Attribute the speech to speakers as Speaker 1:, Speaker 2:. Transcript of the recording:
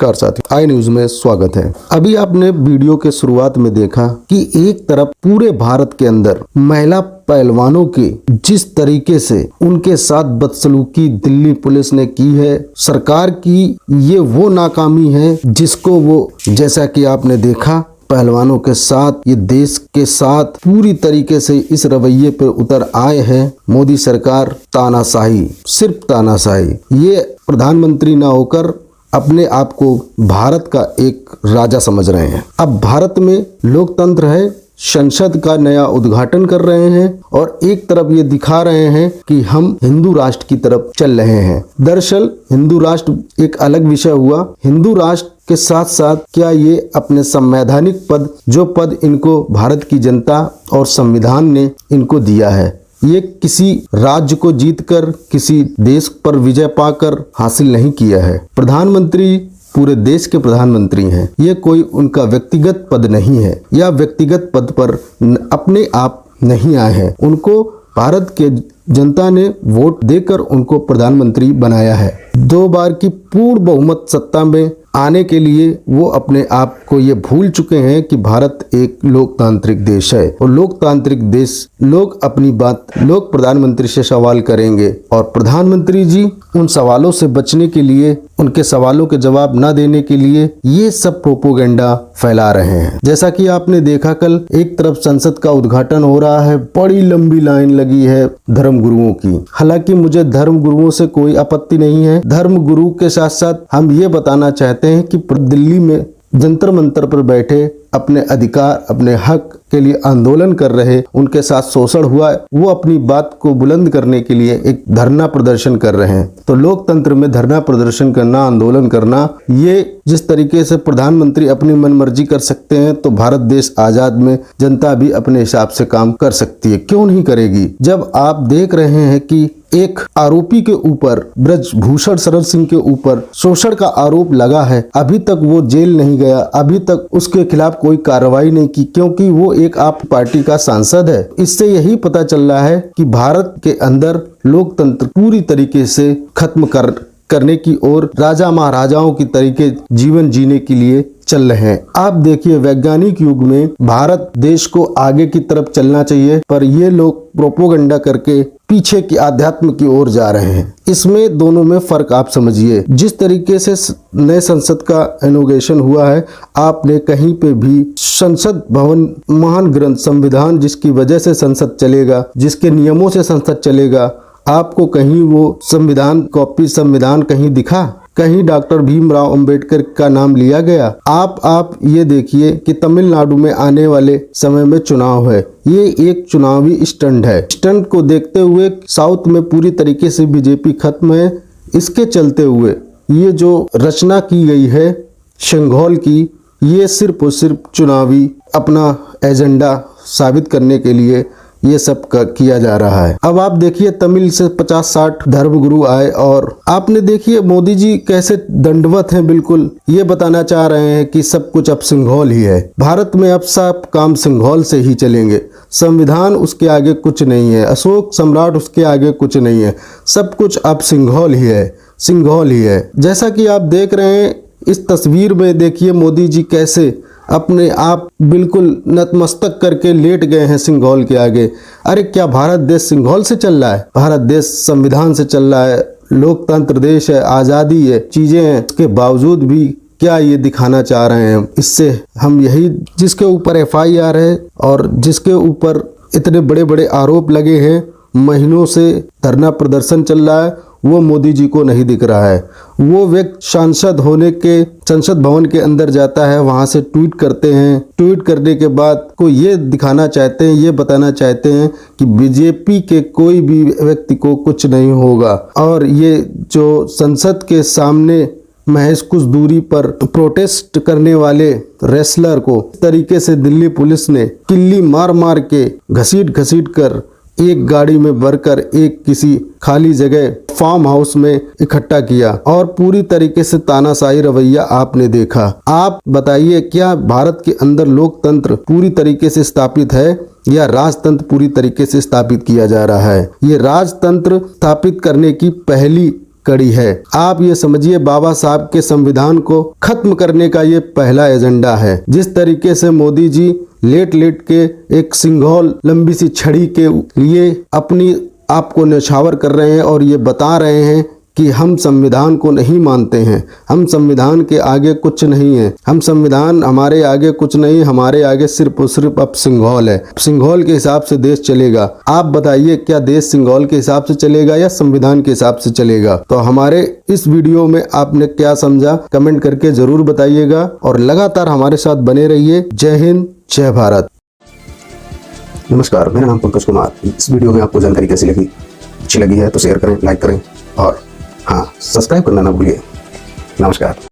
Speaker 1: नमस्कार साथियों, आई न्यूज में स्वागत है। अभी आपने वीडियो के शुरुआत में देखा कि एक तरफ पूरे भारत के अंदर महिला पहलवानों के जिस तरीके से उनके साथ बदसलूकी दिल्ली पुलिस ने की है, सरकार की ये वो नाकामी है जिसको वो, जैसा कि आपने देखा, पहलवानों के साथ, ये देश के साथ पूरी तरीके से इस रवैये पर उतर आए हैं। मोदी सरकार तानाशाही, सिर्फ तानाशाही, ये प्रधानमंत्री ना होकर अपने आप को भारत का एक राजा समझ रहे हैं। अब भारत में लोकतंत्र है, संसद का नया उद्घाटन कर रहे हैं और एक तरफ ये दिखा रहे हैं कि हम हिंदू राष्ट्र की तरफ चल रहे हैं। दरअसल हिंदू राष्ट्र एक अलग विषय हुआ। हिंदू राष्ट्र के साथ साथ क्या ये अपने संवैधानिक पद, जो पद इनको भारत की जनता और संविधान ने इनको दिया है, ये किसी राज्य को जीतकर, किसी देश पर विजय पाकर हासिल नहीं किया है। प्रधानमंत्री पूरे देश के प्रधानमंत्री हैं। ये कोई उनका व्यक्तिगत पद नहीं है या व्यक्तिगत पद पर अपने आप नहीं आए हैं। उनको भारत के जनता ने वोट देकर उनको प्रधानमंत्री बनाया है। 2 बार की पूर्ण बहुमत सत्ता में आने के लिए वो अपने आप को ये भूल चुके हैं कि भारत एक लोकतांत्रिक देश है और लोकतांत्रिक देश, लोग अपनी बात लोग प्रधानमंत्री से सवाल करेंगे और प्रधानमंत्री जी उन सवालों से बचने के लिए, उनके सवालों के जवाब न देने के लिए ये सब प्रोपोगेंडा फैला रहे हैं। जैसा कि आपने देखा, कल एक तरफ संसद का उद्घाटन हो रहा है, बड़ी लंबी लाइन लगी है धर्मगुरुओं की। हालांकि मुझे धर्मगुरुओं से कोई आपत्ति नहीं है। धर्मगुरु के साथ साथ हम ये बताना चाहते हैं कि दिल्ली में जंतर मंतर पर बैठे अपने अधिकार, अपने हक के लिए आंदोलन कर रहे, उनके साथ शोषण हुआ, वो अपनी बात को बुलंद करने के लिए एक धरना प्रदर्शन कर रहे हैं। तो लोकतंत्र में धरना प्रदर्शन करना, आंदोलन करना, ये जिस तरीके से प्रधानमंत्री अपनी मनमर्जी कर सकते हैं, तो भारत देश आजाद में जनता भी अपने हिसाब से काम कर सकती है। क्यों नहीं करेगी? जब आप देख रहे हैं कि एक आरोपी के ऊपर, ब्रजभूषण शरण सिंह के ऊपर शोषण का आरोप लगा है, अभी तक वो जेल नहीं गया, अभी तक उसके खिलाफ कोई कार्रवाई नहीं की, क्योंकि वो एक आप पार्टी का सांसद है। इससे यही पता चल रहा है कि भारत के अंदर लोकतंत्र पूरी तरीके से खत्म करने की ओर, राजा महाराजाओं की तरीके जीवन जीने के लिए चल रहे हैं। आप देखिए, वैज्ञानिक युग में भारत देश को आगे की तरफ चलना चाहिए, पर ये लोग प्रोपोगंडा करके पीछे की आध्यात्म की ओर जा रहे हैं। इसमें दोनों में फर्क आप समझिए। जिस तरीके से नए संसद का इनॉग्रेशन हुआ है, आपने कहीं पे भी संसद भवन, महान ग्रंथ संविधान, जिसकी वजह से संसद चलेगा, जिसके नियमों से संसद चलेगा, आपको कहीं वो संविधान कॉपी, संविधान कहीं दिखा? कहीं डॉक्टर भीमराव अंबेडकर का नाम लिया गया? आप ये देखिए कि तमिलनाडु में आने वाले समय में चुनाव है, ये एक चुनावी स्टंट है। स्टंट को देखते हुए साउथ में पूरी तरीके से बीजेपी खत्म है। इसके चलते हुए ये जो रचना की गई है सिंघौल की, ये सिर्फ और सिर्फ चुनावी अपना एजेंडा साबित करने के लिए ये सब किया जा रहा है। अब आप देखिए, तमिल से 50-60 धर्मगुरु आए और आपने देखिए मोदी जी कैसे दंडवत हैं, बिल्कुल ये बताना चाह रहे हैं कि सब कुछ अब सिंघौल ही है। भारत में अब सब काम सिंघौल से ही चलेंगे। संविधान उसके आगे कुछ नहीं है, अशोक सम्राट उसके आगे कुछ नहीं है, सब कुछ अब सिंघौल ही है, सिंघौल ही है। जैसा कि आप देख रहे हैं इस तस्वीर में, देखिए मोदी जी कैसे अपने आप बिल्कुल नतमस्तक करके लेट गए हैं सिंघौल के आगे। अरे क्या भारत देश सिंघौल से चल रहा है? भारत देश संविधान से चल रहा है, लोकतंत्र देश है, आज़ादी है, चीज़ें हैं, उसके बावजूद भी क्या ये दिखाना चाह रहे हैं? इससे हम यही, जिसके ऊपर FIR है और जिसके ऊपर इतने बड़े बड़े आरोप लगे हैं, महीनों से धरना प्रदर्शन चल रहा है, वो मोदी जी को नहीं दिख रहा है। वो व्यक्ति सांसद होने के संसद भवन के अंदर जाता है, वहां से ट्वीट करते हैं, ट्वीट करने के बाद को ये दिखाना चाहते हैं, ये बताना चाहते हैं कि बीजेपी के कोई भी व्यक्ति को कुछ नहीं होगा। और ये जो संसद के सामने महज कुछ दूरी पर प्रोटेस्ट करने वाले रेसलर को तरीके से दिल्ली पुलिस ने किल्ली मार मार के, घसीट कर एक गाड़ी में भरकर एक किसी खाली जगह फार्म हाउस में इकट्ठा किया और पूरी तरीके से तानाशाही रवैया आपने देखा। आप बताइए, क्या भारत के अंदर लोकतंत्र पूरी तरीके से स्थापित है या राजतंत्र पूरी तरीके से स्थापित किया जा रहा है? ये राजतंत्र स्थापित करने की पहली कड़ी है। आप ये समझिए बाबा साहब के संविधान को खत्म करने का ये पहला एजेंडा है। जिस तरीके से मोदी जी लेट लेट के एक सिंघौल लंबी सी छड़ी के लिए अपनी आप को न्यौछावर कर रहे हैं और ये बता रहे हैं कि हम संविधान को नहीं मानते हैं, हम संविधान के आगे कुछ नहीं है, हम संविधान हमारे आगे कुछ नहीं, हमारे आगे सिर्फ और सिर्फ अब सिंघौल है। सिंघौल के हिसाब से देश चलेगा। आप बताइए क्या देश सिंघौल के हिसाब से चलेगा या संविधान के हिसाब से चलेगा? तो हमारे इस वीडियो में आपने क्या समझा कमेंट करके जरूर बताइएगा और लगातार हमारे साथ बने रहिए। जय हिंद, जय भारत।
Speaker 2: नमस्कार, मेरा नाम पंकज कुमार। इस वीडियो में आपको जानकारी कैसी लगी? अच्छी लगी है तो शेयर करें, लाइक करें और हाँ, सब्सक्राइब करना ना भूलिए। नमस्कार।